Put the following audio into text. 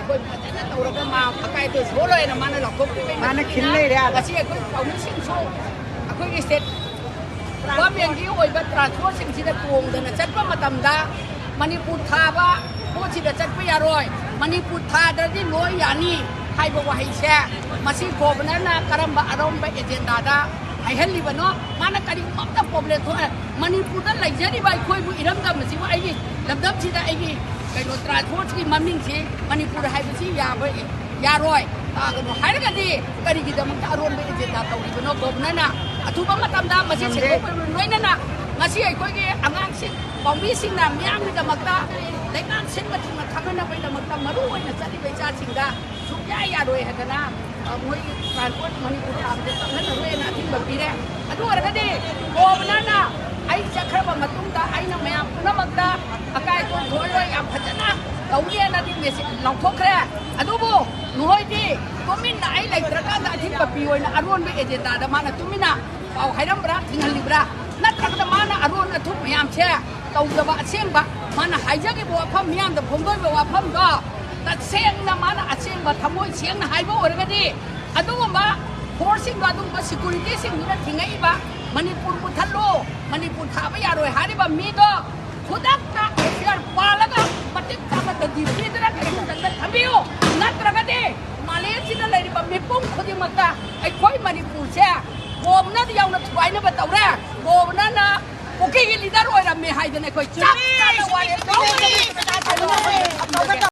कोई फजना तौरगा मा अकाय तो सोलोय ना माने लखोक्ति माने खिल्लै रे asi कोई काउंसिल सो अखोई स्टेट गवर्नमेंटगी ओइबा ट्रांसपोर्ट सिंगसिदा तोंगदना चटपा मतमदा मणिपुर थाबा पोचिदा चटपा यारोय मणिपुर थाददि लोय यानी हाइबा वहाइसे मसी गवर्नरना करंबा अरोंबा एजेंडादा हाइहल्लिबनो माना करी मक्ता प्रॉब्लम थो मणिपुरदा लैजरिबा अखोइबु इरमदम मसिबु आइगी लमदमसिदा आइगी कइनो ट्रांसपोर्ट की ममिंगसि Manipur हाइबसि याबा यारोय तागनो हाइरगदि करिगिदमक्ता अरोंबा agenda तौरिबनो गवर्नरना अथुबा मतमदा Masih Seiko लोइनना ngasi aikoigi angangsing pambisingnam miyamgidamagta leikang sinbathingna khanganabaidamakta maru oina chalibai chasingda sukya yaroi hadana moi transport manipur amde tanghanaroi athingba pire adu oragadi gobnana ai chakhraba matungda aina mayam punamakta akai to tholoi yam phajana tawliana di message lauthokre adubu noidi tuminna ai leitraga da athingba pi oina aronbe agenda da mana tumina pau hairambra thingalibra नत्रगदा माना अरुण अथुप मयाम छे तौदबा असेंबा माना हाइजगे वाफम मियाम the फोंगोइबा वाफम दो तसेंगना माना असेंबा थमोइ सेंगना हाइबो ओरगदी अदुगुंबा forcing अदुगुंबा security सिंगना थिंगैबा Manipur पुथलो Manipur थाबा यारोय हारिबा मिदो खुदाक्ता FR पालगा मतिक ताबा दिफ्रीदरा करिमदला थबियो नत्रगदी मालेसिना लैरिबा मिपुंग खुदिमक्ता अखोइ मणिपुर से गोबना यावना थुवाइनबा तौरे गोबना okay leader ओइरमे हाइदने कोइ चाप